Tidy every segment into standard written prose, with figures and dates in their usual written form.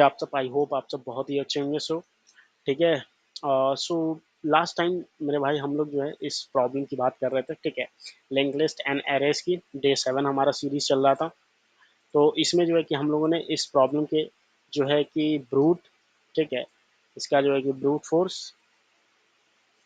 आप सब I hope आप सब बहुत ही अच्छे होंगे। सो ठीक है। सो लास्ट टाइम मेरे भाई हम लोग जो है इस प्रॉब्लम की बात कर रहे थे। ठीक है, लिंक लिस्ट एंड एरेज की डे 7 हमारा सीरीज चल रहा था। तो इसमें जो है कि हम लोगों ने इस प्रॉब्लम के जो है कि ब्रूट, ठीक है, इसका जो है कि brute force,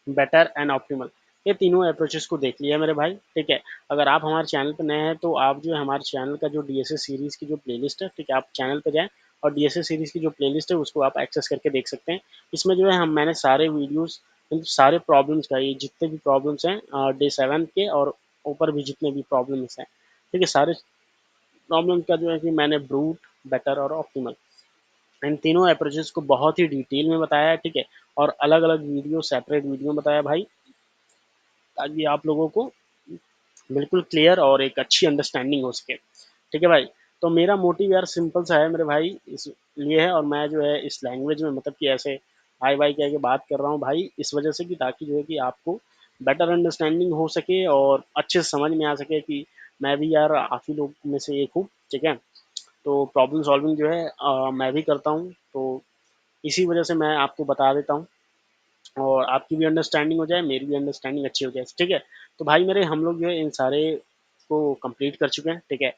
better and optimal, ये तीनों अप्रोचेस को देख लिया मेरे भाई। ठीक है, अगर आप हमारे चैनल पर नए हैं तो आप जो है हमारे चैनल का जो डीएसए सीरीज़ की जो प्लेलिस्ट है, ठीक है, आप चैनल पर जाएँ और डीएसए सीरीज़ की जो प्लेलिस्ट है उसको आप एक्सेस करके देख सकते हैं। इसमें जो है मैंने सारे वीडियोस, सारे प्रॉब्लम्स का, ये जितने भी प्रॉब्लम्स हैं डे 7 के और ऊपर भी जितने भी प्रॉब्लम्स हैं, ठीक है, सारे प्रॉब्लम का जो है कि मैंने ब्रूट, बेटर और ऑप्टिमल, इन तीनों अप्रोचेस को बहुत ही डिटेल में बताया है। ठीक है, और अलग अलग वीडियो, सेपरेट वीडियो में बताया भाई, ताकि आप लोगों को बिल्कुल क्लियर और एक अच्छी अंडरस्टैंडिंग हो सके। ठीक है भाई, तो मेरा मोटिव यार सिंपल सा है मेरे भाई, इसलिए है, और मैं जो है इस लैंग्वेज में मतलब कि ऐसे भाई भाई कह के बात कर रहा हूँ भाई, इस वजह से कि ताकि जो है कि आपको बेटर अंडरस्टैंडिंग हो सके और अच्छे से समझ में आ सके कि मैं भी यार आप ही लोग में से एक हूँ। ठीक है, तो प्रॉब्लम सॉल्विंग जो है मैं भी करता हूँ, तो इसी वजह से मैं आपको बता देता हूँ और आपकी भी अंडरस्टैंडिंग हो जाए, मेरी भी अंडरस्टैंडिंग अच्छी हो जाए। ठीक है, तो भाई मेरे हम लोग जो है इन सारे को कंप्लीट कर चुके हैं। ठीक है,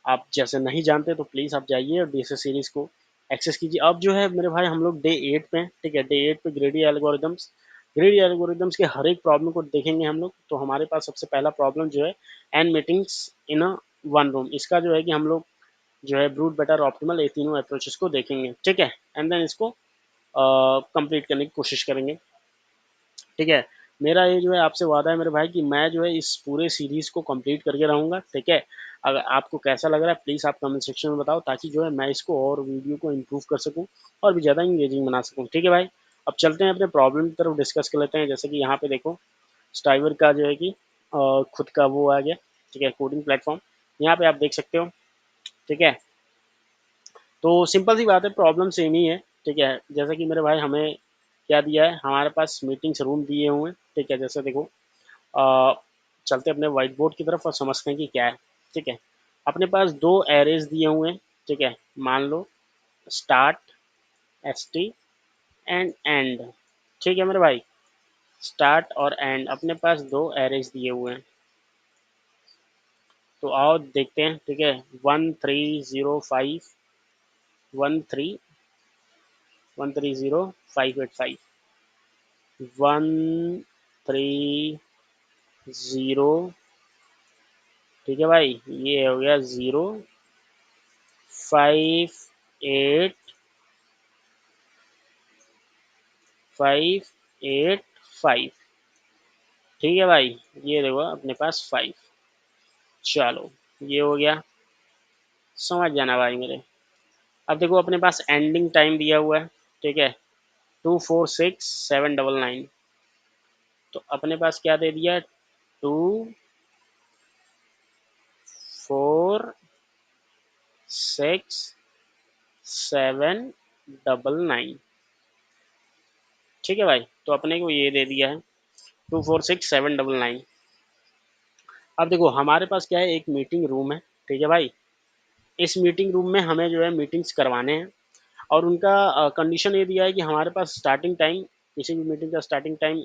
आप जैसे नहीं जानते तो प्लीज़ आप जाइए और डीएसए सीरीज़ को एक्सेस कीजिए। अब जो है मेरे भाई हम लोग डे 8 पे हैं। ठीक है, डे 8 पे ग्रेडी एल्गोरिदम्स के हर एक प्रॉब्लम को देखेंगे हम लोग। तो हमारे पास सबसे पहला प्रॉब्लम जो है n meetings in a one room, इसका जो है कि हम लोग जो है ब्रूट, बेटर, ऑप्टिमल, ये तीनों अप्रोचेस को देखेंगे। ठीक है, एंड देन इसको कंप्लीट करने की कोशिश करेंगे। ठीक है, मेरा ये जो है आपसे वादा है मेरे भाई कि मैं जो है इस पूरे सीरीज़ को कंप्लीट करके रहूँगा। ठीक है, अगर आपको कैसा लग रहा है प्लीज़ आप कमेंट सेक्शन में बताओ, ताकि जो है मैं इसको और वीडियो को इम्प्रूव कर सकूँ और भी ज़्यादा इंगेजिंग बना सकूँ। ठीक है भाई, अब चलते हैं अपने प्रॉब्लम की तरफ, डिस्कस कर लेते हैं। जैसे कि यहाँ पे देखो, स्टाइवर का जो है कि खुद का वो आ गया। ठीक है, कोडिंग प्लेटफॉर्म यहाँ पे आप देख सकते हो। ठीक है, तो सिंपल सी बात है, प्रॉब्लम सेम ही है। ठीक है, जैसे कि मेरे भाई हमें क्या दिया है, हमारे पास मीटिंग्स रूम दिए हुए हैं। ठीक है, जैसे देखो, अ, चलते अपने व्हाइट बोर्ड की तरफ और समझते हैं कि क्या है। ठीक है, अपने पास दो एरेज दिए हुए हैं। ठीक है, मान लो start, S T, end end. ठीक है मेरे भाई, स्टार्ट और एंड अपने पास दो एरेज दिए हुए हैं। तो आओ देखते हैं। ठीक है, 1305, 13 130585, 130। ठीक है भाई, ये हो गया 058 585। ठीक है भाई, ये देखो अपने पास 5। चलो, ये हो गया, समझ जाना भाई मेरे। अब देखो अपने पास एंडिंग टाइम दिया हुआ है। ठीक है, 246799। तो अपने पास क्या दे दिया, 246799। ठीक है भाई, तो अपने को ये दे दिया है 246799। अब देखो हमारे पास क्या है, एक मीटिंग रूम है। ठीक है भाई, इस मीटिंग रूम में हमें जो है मीटिंग्स करवाने हैं, और उनका कंडीशन ये दिया है कि हमारे पास स्टार्टिंग टाइम, किसी भी मीटिंग का स्टार्टिंग टाइम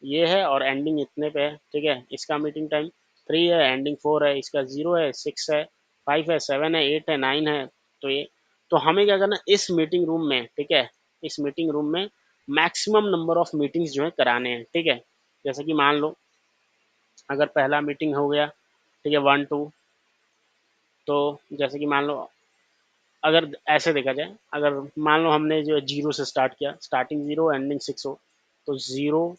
ये है और एंडिंग इतने पे है। ठीक है, इसका मीटिंग टाइम 3 है, एंडिंग 4 है, इसका 0 है, 6 है, 5 है, 7 है, 8 है, 9 है। तो ये, तो हमें क्या करना है इस मीटिंग रूम में, ठीक है, इस मीटिंग रूम में मैक्सिमम नंबर ऑफ मीटिंग्स जो है कराने हैं। ठीक है, जैसे कि मान लो अगर पहला मीटिंग हो गया, ठीक है, 1 2, तो जैसे कि मान लो, अगर ऐसे देखा जाए, अगर मान लो हमने जो है 0 से स्टार्ट किया, स्टार्टिंग 0 एंडिंग 6 हो, तो 0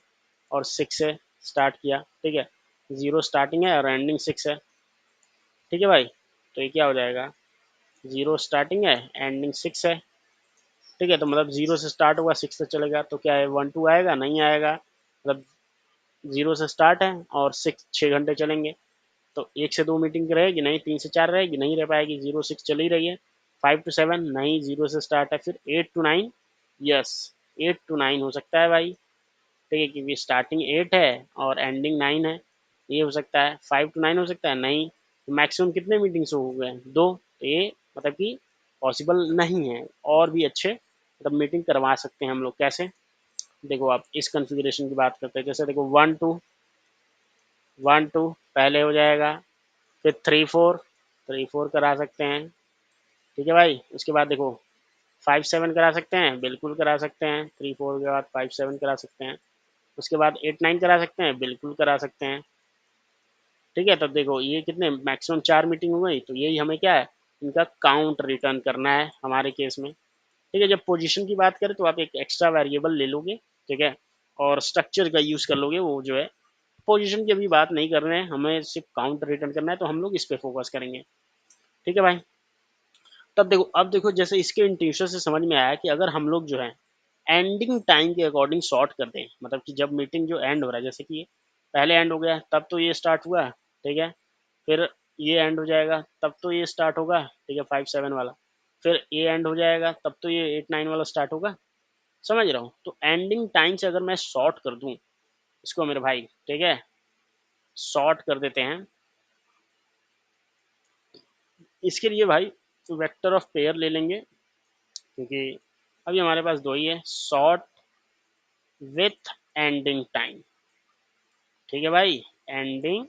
और 6 से स्टार्ट किया। ठीक है, 0 स्टार्टिंग है और एंडिंग 6 है। ठीक है भाई, तो ये क्या हो जाएगा, 0 स्टार्टिंग है, एंडिंग 6 है। ठीक है, तो मतलब 0 से स्टार्ट हुआ, 6 से चलेगा, तो क्या है, 1 2 आएगा, नहीं आएगा, मतलब 0 से स्टार्ट है और 6 घंटे चलेंगे, तो 1 से 2 मीटिंग रहेगी नहीं, 3 से 4 रहेगी नहीं, रह पाएगी, 0 6 चल ही रही है। 5 to 7 नहीं, 0 से स्टार्ट है, फिर 8 to 9, यस, 8 to 9 हो सकता है भाई। ठीक है, क्योंकि स्टार्टिंग 8 है और एंडिंग 9 है, ये हो सकता है। 5 to 9 हो सकता है नहीं, तो मैक्सिमम कितने मीटिंग्स हो गए, 2, तो ये मतलब कि पॉसिबल नहीं है। और भी अच्छे मतलब मीटिंग करवा सकते हैं हम लोग। कैसे? देखो आप इस कॉन्फ़िगरेशन की बात करते हैं, जैसे देखो 1 2 पहले हो जाएगा, फिर 3 4 करा सकते हैं, ठीक है भाई। उसके बाद देखो 5 7 करा सकते हैं, बिल्कुल करा सकते हैं। 3 4 के बाद 5 7 करा सकते हैं। उसके बाद 8 9 करा सकते हैं, बिल्कुल करा सकते हैं, ठीक है। तब देखो ये कितने मैक्सिमम 4 मीटिंग हो गई, तो यही हमें क्या है, इनका काउंट रिटर्न करना है हमारे केस में, ठीक है। जब पोजीशन की बात करें तो आप एक एक्स्ट्रा वेरिएबल ले लोगे, ठीक है, और स्ट्रक्चर का यूज़ कर लोगे, वो जो है पोजीशन की अभी बात नहीं कर रहे हैं, हमें सिर्फ काउंट रिटर्न करना है, तो हम लोग इस पे फोकस करेंगे, ठीक है भाई। तब देखो, अब देखो जैसे इसके इंट्यूशन से समझ में आया कि अगर हम लोग जो है एंडिंग टाइम के अकॉर्डिंग सॉर्ट कर दें, मतलब कि जब मीटिंग जो एंड हो रहा है, जैसे कि ये पहले एंड हो गया तब तो ये स्टार्ट हुआ, ठीक है, फिर ये एंड हो जाएगा तब तो ये स्टार्ट होगा, ठीक है, 5 7 वाला, फिर ये एंड हो जाएगा तब तो ये 8 9 वाला स्टार्ट होगा। समझ रहा हूँ? तो एंडिंग टाइम से अगर मैं सॉर्ट कर दूं इसको मेरे भाई, ठीक है, सॉर्ट कर देते हैं। इसके लिए भाई वेक्टर ऑफ पेयर ले लेंगे, क्योंकि अभी हमारे पास दो ही है, सॉर्ट विथ एंडिंग टाइम, ठीक है भाई, एंडिंग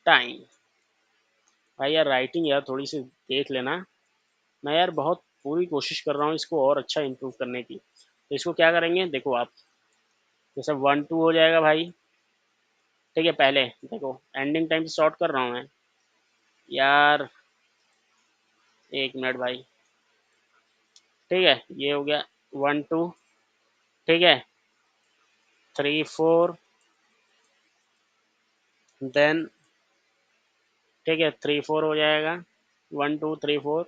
टाइम। भाई यार राइटिंग यार थोड़ी सी देख लेना, मैं यार बहुत पूरी कोशिश कर रहा हूँ इसको और अच्छा इंप्रूव करने की। तो इसको क्या करेंगे, देखो आप, जैसे 1 2 हो जाएगा भाई, ठीक है, पहले देखो एंडिंग टाइम से शॉर्ट कर रहा हूँ मैं यार, 1 मिनट भाई, ठीक है, ये हो गया 1 2, ठीक है, 3 4, देन ठीक है 3 4 हो जाएगा, 1 2 3 4।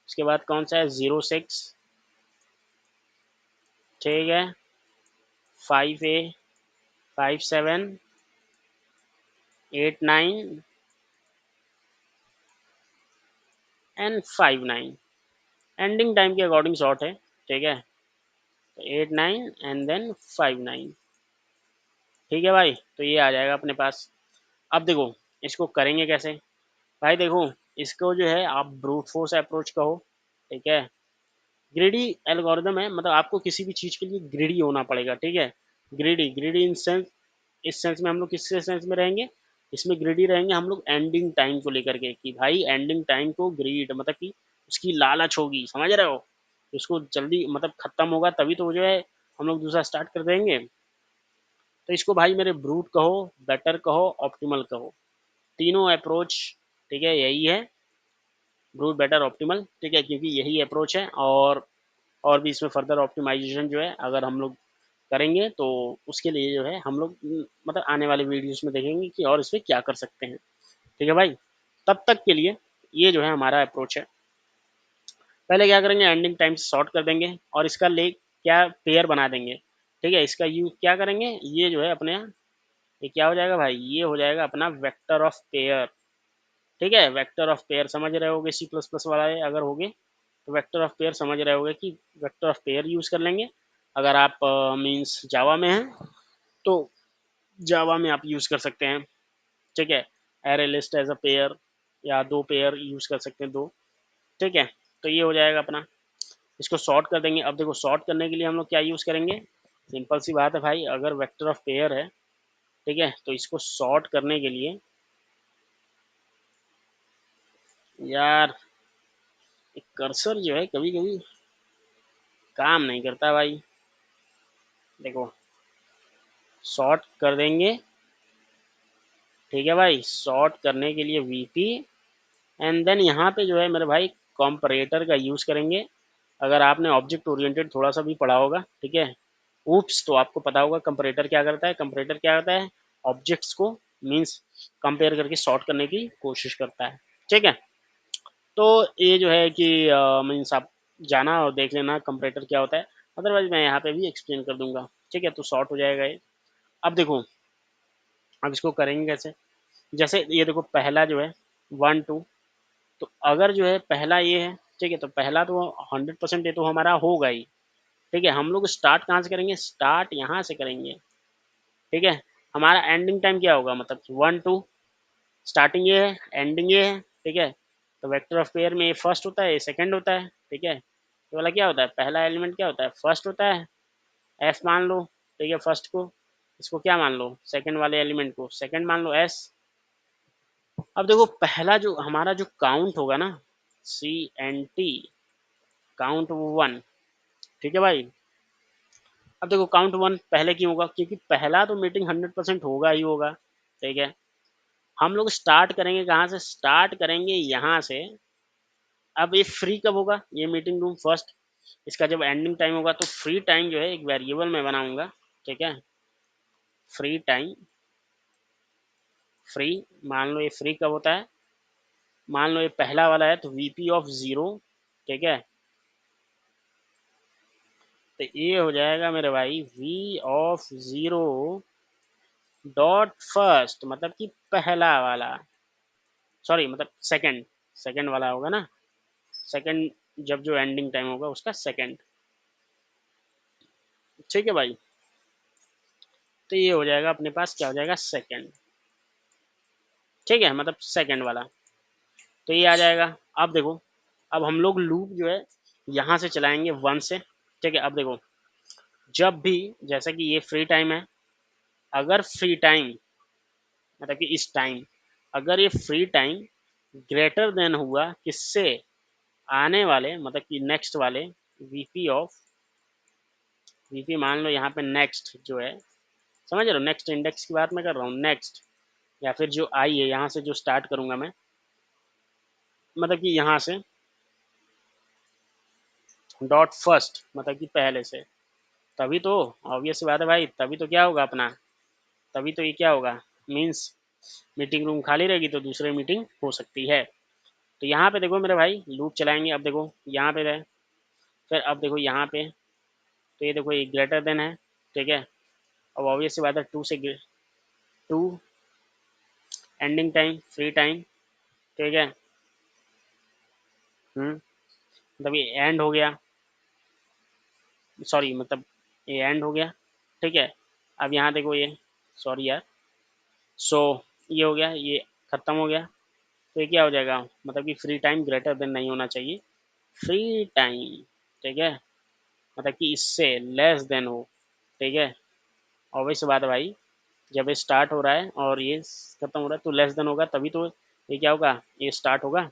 उसके बाद कौन सा है, 0 6, ठीक है, 5 A 5 7 8 9 एंड 5 9। एंडिंग टाइम के अकॉर्डिंग शॉर्ट है, ठीक है, तो 8 9 एंड देन 5 9, ठीक है भाई। तो ये आ जाएगा अपने पास। अब देखो इसको करेंगे कैसे भाई, देखो इसको जो है आप ब्रूट फोर्स अप्रोच कहो, ठीक है, ग्रीडी एल्गोरिदम है, मतलब आपको किसी भी चीज़ के लिए ग्रीडी होना पड़ेगा, ठीक है। ग्रीडी ग्रीडी इन सेंस, इस सेंस में हम लोग किस सेंस में रहेंगे, इसमें ग्रीडी रहेंगे हम लोग एंडिंग टाइम को लेकर के, कि भाई एंडिंग टाइम को ग्रीड मतलब कि उसकी लालच होगी, समझ रहे हो, उसको जल्दी मतलब खत्म होगा तभी तो वो जो है हम लोग दूसरा स्टार्ट कर देंगे। तो इसको भाई मेरे ब्रूट कहो, बेटर कहो, ऑप्टिमल कहो, तीनों अप्रोच, ठीक है, यही है, ब्रूट बेटर ऑप्टिमल, ठीक है, क्योंकि यही अप्रोच है। और भी इसमें फर्दर ऑप्टिमाइजेशन जो है अगर हम लोग करेंगे तो उसके लिए जो है हम लोग मतलब आने वाले वीडियोस में देखेंगे कि और इसमें क्या कर सकते हैं, ठीक है भाई। तब तक के लिए ये जो है हमारा अप्रोच है। पहले क्या करेंगे, एंडिंग टाइम से शॉर्ट कर देंगे और इसका ले क्या पेयर बना देंगे, ठीक है। इसका यूज क्या करेंगे, ये जो है अपने यहाँ, ये क्या हो जाएगा भाई, ये हो जाएगा अपना वेक्टर ऑफ पेयर, ठीक है। वेक्टर ऑफ पेयर समझ रहे होगे, C++ वाला है अगर होगे तो वेक्टर ऑफ पेयर समझ रहे होगे कि वेक्टर ऑफ पेयर यूज़ कर लेंगे। अगर आप मीन्स जावा में हैं तो जावा में आप यूज़ कर सकते हैं, ठीक है, array list as a pair, या दो पेयर यूज़ कर सकते हैं, दो, ठीक है। तो ये हो जाएगा अपना, इसको सॉर्ट कर देंगे। अब देखो सॉर्ट करने के लिए हम लोग क्या यूज़ करेंगे, सिंपल सी बात है भाई, अगर वेक्टर ऑफ पेयर है, ठीक है, तो इसको सॉर्ट करने के लिए यार एक कर्सर जो है कभी कभी काम नहीं करता भाई। देखो सॉर्ट कर देंगे, ठीक है भाई, सॉर्ट करने के लिए वीपी, एंड देन यहाँ पे जो है मेरे भाई कॉम्परेटर का यूज़ करेंगे। अगर आपने ऑब्जेक्ट ओरिएंटेड थोड़ा सा भी पढ़ा होगा, ठीक है, ऊप्स, तो आपको पता होगा कंपरेटर क्या करता है। कंपरेटर क्या करता है, ऑब्जेक्ट्स को मीन्स कंपेयर करके सॉर्ट करने की कोशिश करता है, ठीक है। तो ये जो है कि मीन्स आप जाना और देख लेना कंपरेटर क्या होता है, अदरवाइज मैं यहाँ पे भी एक्सप्लेन कर दूंगा, ठीक है। तो सॉर्ट हो जाएगा ये। अब देखो अब इसको करेंगे कैसे, जैसे ये देखो पहला जो है 1 2, तो अगर जो है पहला ये है, ठीक है, तो पहला तो 100% ये तो हमारा होगा ही, ठीक है। हम लोग स्टार्ट कहाँ से करेंगे, स्टार्ट यहाँ से करेंगे, ठीक है। हमारा एंडिंग टाइम क्या होगा, मतलब 1 2, स्टार्टिंग ये है, एंडिंग ये है, ठीक है। तो वेक्टर ऑफ पेयर में ये फर्स्ट होता है, ये सेकंड होता है, ठीक है। तो वाला क्या होता है, पहला एलिमेंट क्या होता है, फर्स्ट होता है, एफ मान लो, ठीक है, फर्स्ट को। इसको क्या मान लो, सेकंड वाले एलिमेंट को सेकंड मान लो, एस। अब देखो पहला जो हमारा जो काउंट होगा ना, CNT, काउंट 1, ठीक है भाई। अब देखो काउंट 1 पहले क्यों होगा, क्योंकि पहला तो मीटिंग 100% होगा ही होगा, ठीक है। हम लोग स्टार्ट करेंगे कहाँ से, स्टार्ट करेंगे यहाँ से। अब ये फ्री कब होगा, ये मीटिंग रूम फर्स्ट, इसका जब एंडिंग टाइम होगा तो फ्री टाइम जो है एक वेरिएबल में बनाऊंगा, ठीक है। फ्री टाइम, फ्री, मान लो ये फ्री कब होता है, मान लो ये पहला वाला है तो VP ऑफ 0, ठीक है। तो ये हो जाएगा मेरे भाई V ऑफ 0 डॉट फर्स्ट, मतलब कि पहला वाला, सॉरी मतलब सेकंड, सेकंड वाला होगा ना, सेकंड, जब जो एंडिंग टाइम होगा उसका सेकंड, ठीक है भाई। तो ये हो जाएगा अपने पास, क्या हो जाएगा, सेकंड, ठीक है, मतलब सेकंड वाला। तो ये आ जाएगा। अब देखो, अब हम लोग लूप जो है यहाँ से चलाएंगे 1 से, ठीक है। अब देखो, जब भी, जैसा कि ये फ्री टाइम है, अगर फ्री टाइम, मतलब कि इस टाइम, अगर ये फ्री टाइम ग्रेटर देन हुआ किससे, आने वाले, मतलब कि नेक्स्ट वाले, वीपी मान लो यहाँ पे नेक्स्ट जो है, समझ रहे हो, नेक्स्ट इंडेक्स की बात मैं कर रहा हूँ, नेक्स्ट, या फिर जो आई है यहाँ से जो स्टार्ट करूंगा मैं, मतलब कि यहाँ से डॉट फर्स्ट, मतलब कि पहले से, तभी तो, ऑब्वियस सी बात है भाई, तभी तो क्या होगा अपना, तभी तो ये क्या होगा, मीन्स मीटिंग रूम खाली रहेगी तो दूसरी मीटिंग हो सकती है। तो यहाँ पे देखो मेरे भाई लूप चलाएंगे, अब देखो यहाँ पे रहे, फिर अब देखो यहाँ पे, तो ये देखो ये ग्रेटर देन है, ठीक है। अब ऑब्वियस सी बात है, to ending time, free time, ठीक है। मतलब ये एंड हो गया, सॉरी मतलब ये एंड हो गया, ठीक है। अब यहाँ देखो ये, सॉरी यार, सो ये हो गया, ये खत्म हो गया। तो ये क्या हो जाएगा, मतलब कि फ्री टाइम ग्रेटर देन नहीं होना चाहिए, फ्री टाइम, ठीक है, मतलब कि इससे लेस देन हो, ठीक है। ऑब्वियस बात है भाई, जब ये स्टार्ट हो रहा है और ये खत्म हो रहा है तो लेस देन होगा, तभी तो ये क्या होगा, ये स्टार्ट होगा,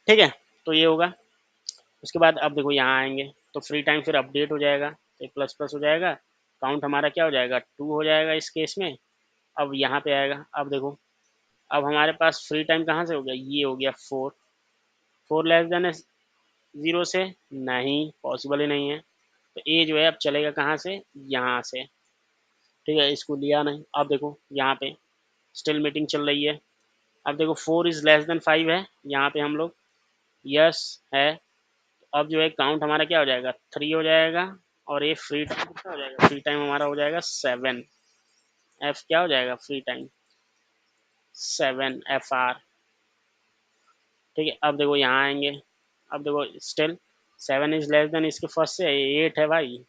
ठीक है। तो ये होगा। उसके बाद अब देखो यहाँ आएंगे तो फ्री टाइम फिर अपडेट हो जाएगा, तो प्लस प्लस हो जाएगा, काउंट हमारा क्या हो जाएगा, 2 हो जाएगा इस केस में। अब यहाँ पे आएगा, अब देखो, अब हमारे पास फ्री टाइम कहाँ से हो गया, ये हो गया 4, 4 लेस देन 0 से, नहीं पॉसिबल ही नहीं है। तो ए जो है अब चलेगा कहाँ से, यहाँ से, ठीक है, इसको लिया नहीं। अब देखो यहाँ पे स्टिल मीटिंग चल रही है, अब देखो 4 इज लेस देन 5 है, यहाँ पे हम लोग यस है। अब जो है काउंट हमारा क्या हो जाएगा, 3 हो जाएगा, और ये फ्री टाइम कितना हो जाएगा, फ्री टाइम हमारा हो जाएगा 7, एफ क्या हो जाएगा, फ्री टाइम 7 FR, ठीक है। अब देखो यहाँ आएंगे, अब देखो स्टिल 7 इज लेस देन इसके फर्स्ट से 8 है भाई,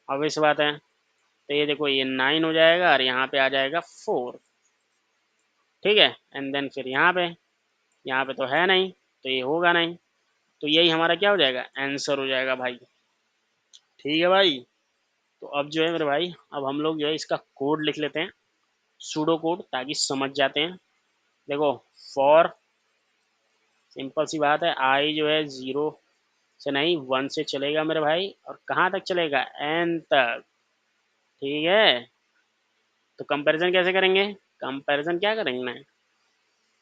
ऑब्वियस बात है। तो ये देखो ये 9 हो जाएगा और यहाँ पे आ जाएगा 4, ठीक है। एंड देन फिर यहाँ पे तो है नहीं, तो ये होगा नहीं, तो यही हमारा क्या हो जाएगा, आंसर हो जाएगा भाई, ठीक है भाई। तो अब जो है मेरे भाई, अब हम लोग जो है इसका कोड लिख लेते हैं, सूडो कोड, ताकि समझ जाते हैं। देखो, फॉर, सिंपल सी बात है, आई जो है 0 से नहीं 1 से चलेगा मेरे भाई, और कहाँ तक चलेगा, एन तक, ठीक है। तो कंपैरिजन कैसे करेंगे, कंपैरिजन क्या करेंगे,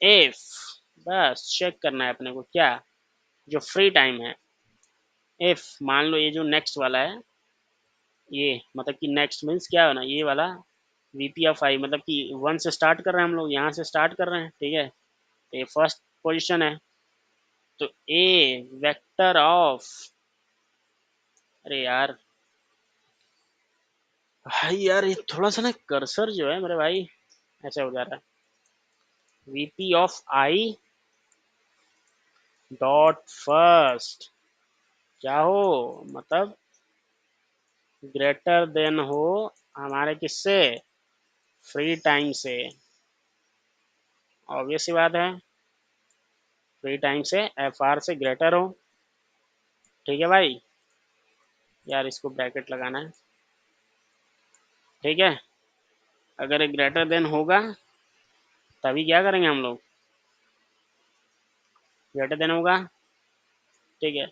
इफ, बस चेक करना है अपने को क्या, जो फ्री टाइम है, इफ मान लो ये जो नेक्स्ट वाला है, ये मतलब कि नेक्स्ट मीन्स क्या है ना, ये वाला VP ऑफ I, मतलब कि 1 से स्टार्ट कर रहे हैं हम लोग, यहाँ से स्टार्ट कर रहे हैं, ठीक है। तो ये फर्स्ट पोजीशन है, तो ए वेक्टर ऑफ, अरे यार, भाई यार ये थोड़ा सा ना कर्सर जो है मेरे भाई ऐसे हो जा रहा है, VP of I dot first, क्या हो, मतलब ग्रेटर देन हो हमारे किससे, फ्री टाइम से, ऑब्वियस सी बात है। फ्री टाइम से एफ आर से ग्रेटर हो, ठीक है भाई। यार इसको ब्रैकेट लगाना है, ठीक है। अगर ग्रेटर देन होगा तभी क्या करेंगे हम लोग, ग्रेटर देन होगा, ठीक है।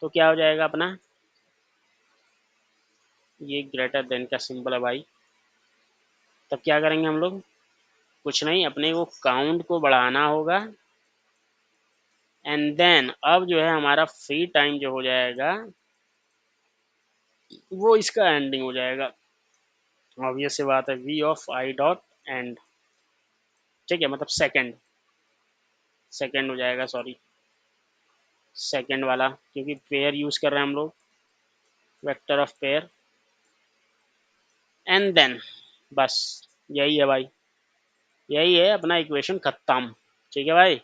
तो क्या हो जाएगा अपना, ये ग्रेटर देन का सिंबल है भाई। तब क्या करेंगे हम लोग, कुछ नहीं, अपने को काउंट को बढ़ाना होगा। एंड देन अब जो है हमारा फ्री टाइम जो हो जाएगा वो इसका एंडिंग हो जाएगा। ऑब्वियस सी बात है, v of i dot end, ठीक है, मतलब सेकंड, सेकंड हो जाएगा, सॉरी, सेकंड वाला, क्योंकि पेयर यूज कर रहे हैं हम लोग, vector of pair. And then बस यही है भाई, यही है अपना इक्वेशन खत्म, ठीक है भाई।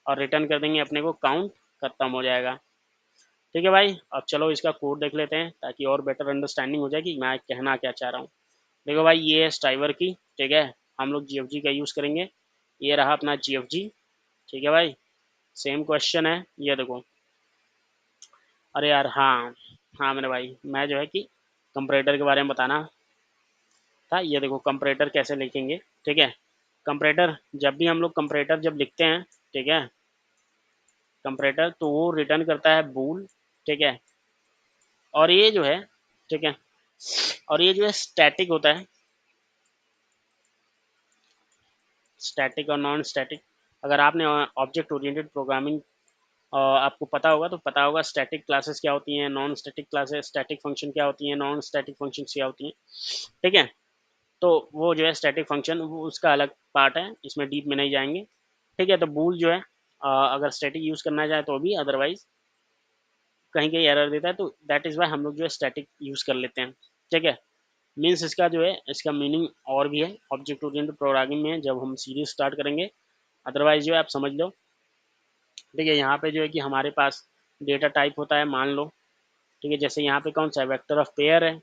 और रिटर्न कर देंगे अपने को काउंट, खत्म हो जाएगा, ठीक है भाई। अब चलो इसका कोड देख लेते हैं ताकि और बेटर अंडरस्टैंडिंग हो जाए कि मैं कहना क्या चाह रहा हूँ। देखो भाई ये है स्टाइवर की, ठीक है, हम लोग जीएफजी का यूज़ करेंगे। ये रहा अपना जीएफजी, ठीक है भाई। सेम क्वेश्चन है, ये देखो। अरे यार हाँ, हाँ मेरे भाई, मैं जो है कि कंपरेटर के बारे में बताना था। ये देखो कंपरेटर कैसे लिखेंगे, ठीक है। कंपरेटर, जब भी हम लोग कंपरेटर जब लिखते हैं, ठीक है, कंपरेटर तो वो रिटर्न करता है बूल, ठीक है। और ये जो है, ठीक है, और ये जो है स्टैटिक होता है, स्टैटिक और नॉन स्टैटिक। अगर आपने ऑब्जेक्ट ओरिएंटेड प्रोग्रामिंग आपको पता होगा तो पता होगा स्टैटिक क्लासेस क्या होती हैं, non static classes, static function क्या होती हैं, नॉन स्टैटिक फंक्शन क्या होती हैं, ठीक है। तो वो जो है स्टैटिक फंक्शन वो उसका अलग पार्ट है, इसमें डीप में नहीं जाएंगे, ठीक है। तो बूल जो है अगर स्टैटिक यूज़ करना चाहे तो भी, अदरवाइज कहीं कहीं एरर देता है, तो दैट इज़ वाई हम लोग जो है स्टैटिक यूज़ कर लेते हैं, ठीक है। मीन्स इसका जो है इसका मीनिंग और भी है ऑब्जेक्ट ओरिएंटेड प्रोग्रामिंग में जब हम सीरीज स्टार्ट करेंगे। अदरवाइज जो है आप समझ लो, ठीक है। यहाँ पे जो है कि हमारे पास डेटा टाइप होता है, मान लो, ठीक है। जैसे यहाँ पे कौन सा है, वेक्टर ऑफ पेयर है,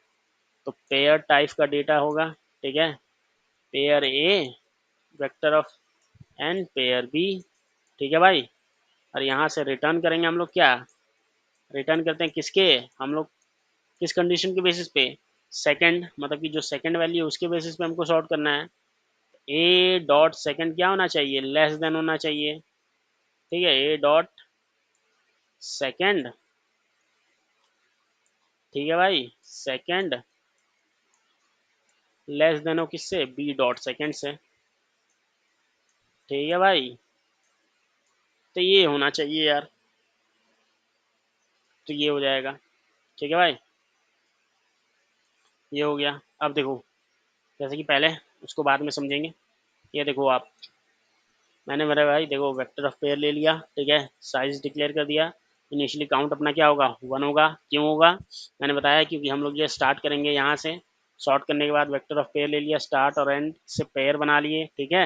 तो पेयर टाइप का डेटा होगा, ठीक है। Pair a, vector of n, pair b, ठीक है भाई। और यहाँ से रिटर्न करेंगे हम लोग क्या, रिटर्न करते हैं किसके, हम लोग किस कंडीशन के बेसिस पे, सेकंड, मतलब कि जो सेकंड वैल्यू है उसके बेसिस पे हमको सॉर्ट करना है। ए डॉट सेकंड क्या होना चाहिए, लेस देन होना चाहिए, ठीक है। ए डॉट सेकंड, ठीक है भाई, सेकंड लेस देन हो किससे, बी डॉट सेकंड से, ठीक है भाई। तो ये होना चाहिए यार, तो ये हो जाएगा, ठीक है भाई। ये हो गया। अब देखो, जैसे कि पहले, उसको बाद में समझेंगे। ये देखो आप, मैंने मेरे भाई देखो वेक्टर ऑफ पेयर ले लिया, ठीक है, साइज डिक्लेयर कर दिया। इनिशियली काउंट अपना क्या होगा, वन होगा, क्यों होगा, मैंने बताया क्योंकि हम लोग जो स्टार्ट करेंगे यहाँ से, सॉर्ट करने के बाद वेक्टर ऑफ पेयर ले लिया, स्टार्ट और एंड से पेयर बना लिए, ठीक है।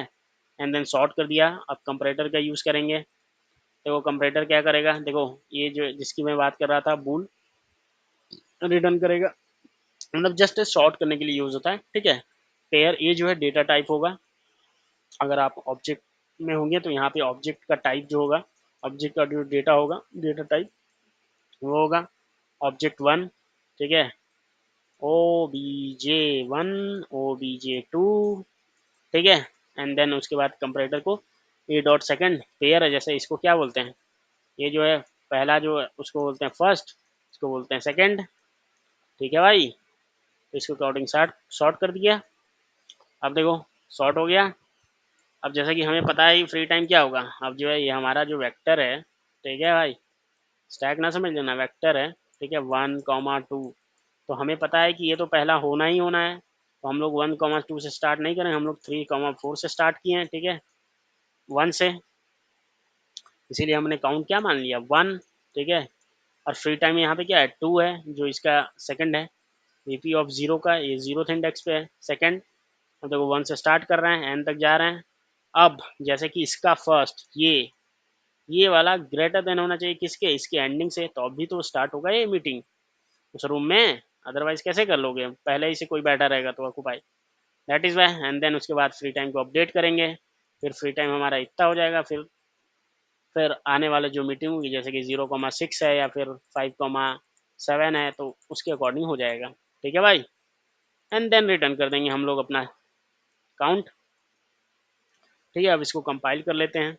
एंड देन सॉर्ट कर दिया। अब कंपरेटर का यूज़ करेंगे। देखो कंपरेटर क्या करेगा, देखो ये जो जिसकी मैं बात कर रहा था, बूल रिटर्न करेगा, मतलब जस्ट सॉर्ट करने के लिए यूज़ होता है, ठीक है। पेयर ए जो है डेटा टाइप होगा, अगर आप ऑब्जेक्ट में होंगे तो यहाँ पे ऑब्जेक्ट का टाइप जो होगा, ऑब्जेक्ट का जो डेटा होगा, डेटा टाइप वो होगा ऑब्जेक्ट वन, ठीक है, o b j one, o b j two, ठीक है। एंड देन उसके बाद कंपरेटर को ए डॉट सेकेंड पेयर है, जैसे इसको क्या बोलते हैं, ये जो है पहला जो है उसको बोलते हैं फर्स्ट, इसको बोलते हैं सेकेंड, ठीक है भाई। तो इसको अकॉर्डिंग शॉर्ट शॉर्ट कर दिया। अब देखो शॉर्ट हो गया। अब जैसा कि हमें पता है कि फ्री टाइम क्या होगा, अब जो है ये हमारा जो वेक्टर है, ठीक है भाई, स्टैक ना समझ लेना, वेक्टर है, ठीक है, 1, 2। तो हमें पता है कि ये तो पहला होना ही होना है, तो हम लोग 1, 2 से स्टार्ट नहीं करेंगे, हम लोग 3, 4 से स्टार्ट किए हैं, ठीक है, वन से। इसीलिए हमने काउंट क्या मान लिया, वन, ठीक है। और फ्री टाइम यहाँ पे क्या है, टू है, जो इसका सेकंड है, वीपी ऑफ जीरो का ये जीरो इंडेक्स पे है सेकंड। अब देखो वन से स्टार्ट कर रहे हैं, एन तक जा रहे हैं। अब जैसे कि इसका फर्स्ट ये वाला ग्रेटर देन होना चाहिए किसके, इसके एंडिंग से, तो अभी तो स्टार्ट होगा ये मीटिंग उस रूम में, अदरवाइज कैसे कर लोगे, पहले ही से कोई बैठा रहेगा तो occupy, that is why. And then उसके बाद फ्री टाइम को अपडेट करेंगे, फिर फ्री टाइम हमारा इतना हो जाएगा, फिर फिर आने वाले जो मीटिंग होगी जैसे कि 0,6 है या फिर 5,7 है तो उसके अकॉर्डिंग हो जाएगा। ठीक है भाई, एंड देन रिटर्न कर देंगे हम लोग अपना काउंट। ठीक है, अब इसको कंपाइल कर लेते हैं,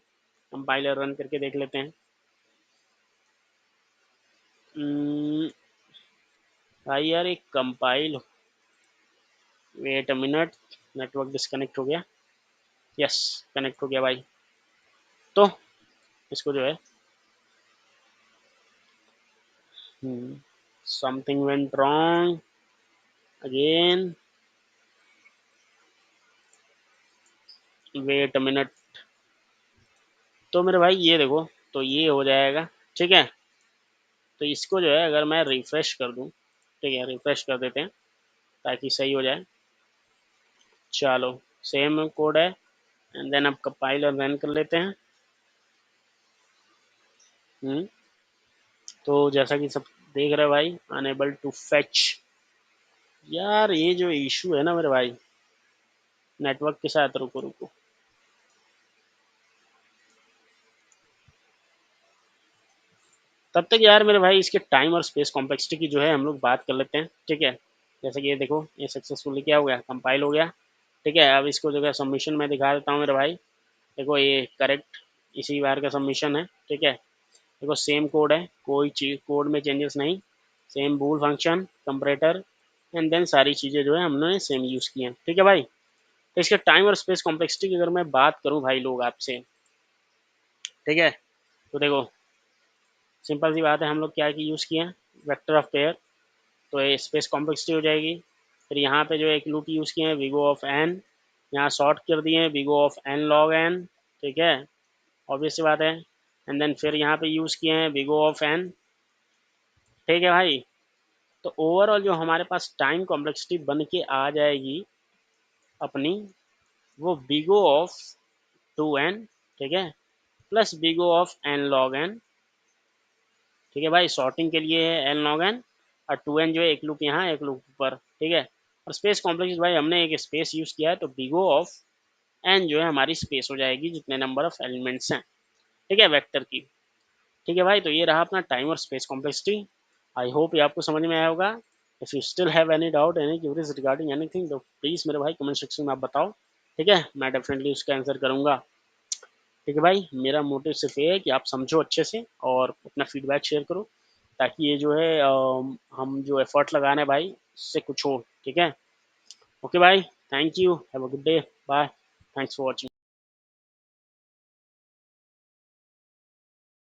कंपाइलर रन करके देख लेते हैं। हम्म, भाई यार एक compile, wait a minute, network disconnect हो गया। यस, कनेक्ट हो गया भाई। तो इसको जो है something went wrong again, wait a minute. तो मेरे भाई ये देखो, तो ये हो जाएगा। ठीक है, तो इसको जो है अगर मैं रिफ्रेश कर दूं, ठीक है रिफ्रेश कर देते हैं ताकि सही हो जाए। चलो, सेम कोड है, एंड देन अब कंपाइलर रन कर लेते हैं। हम्म, तो जैसा कि सब देख रहे हैं भाई, अनेबल टू फेच। यार ये जो इशू है ना मेरे भाई नेटवर्क के साथ, रुको रुको। तब तक यार मेरे भाई इसके टाइम और स्पेस कॉम्प्लेक्सिटी की जो है हम लोग बात कर लेते हैं। ठीक है, जैसे कि ये देखो, ये सक्सेसफुली क्या हो गया, कंपाइल हो गया। ठीक है, अब इसको जो है सबमिशन में दिखा देता हूँ मेरे भाई। देखो ये करेक्ट इसी बार का सबमिशन है। ठीक है, देखो सेम कोड है, कोई चीज कोड में चेंजेस नहीं, same bool function, comparator, and then सारी चीज़ें जो है हमने सेम यूज़ की हैं। ठीक है भाई, तो इसके टाइम और स्पेस कॉम्प्लेक्सिटी की अगर मैं बात करूँ भाई लोग आपसे, ठीक है, तो देखो सिंपल सी बात है, हम लोग क्या की यूज़ किए हैं, वेक्टर ऑफ पेयर, तो ये स्पेस कॉम्प्लेक्सिटी हो जाएगी। फिर यहाँ पे जो एक लूप यूज़ किए हैं विगो ऑफ एन, यहाँ शॉर्ट कर दिए हैं विगो ऑफ एन लॉग एन। ठीक है, ऑब्वियस सी बात है। एंड देन फिर यहाँ पे यूज़ किए हैं विगो ऑफ एन। ठीक है भाई, तो ओवरऑल जो हमारे पास टाइम कॉम्प्लेक्सिटी बन के आ जाएगी अपनी, वो बिगो ऑफ 2n, ठीक है, plus big O of n log n. ठीक है भाई, सॉर्टिंग के लिए है एन लॉग एन, और 2n जो है एक लूप यहाँ एक लूप ऊपर। ठीक है, और स्पेस कॉम्प्लेक्स भाई हमने एक स्पेस यूज़ किया है, तो बिगो ऑफ एन जो है हमारी स्पेस हो जाएगी जितने नंबर ऑफ एलिमेंट्स हैं। ठीक है, वेक्टर की। ठीक है भाई, तो ये रहा अपना टाइम और स्पेस कॉम्प्लेक्सिटी। आई होप ये आपको समझ में आया होगा। If you still have any doubt, any curies regarding anything, तो प्लीज़ मेरे भाई कमेंट सेक्शन में आप बताओ। ठीक है, मैं डेफिनेटली उसका आंसर करूँगा। ठीक है भाई, मेरा मोटिव सिर्फ ये है कि आप समझो अच्छे से और अपना फीडबैक शेयर करो, ताकि ये जो है हम जो एफर्ट लगाना है भाई उससे कुछ हो। ठीक है, ओके भाई, thank you, have a good day, bye, thanks for watching.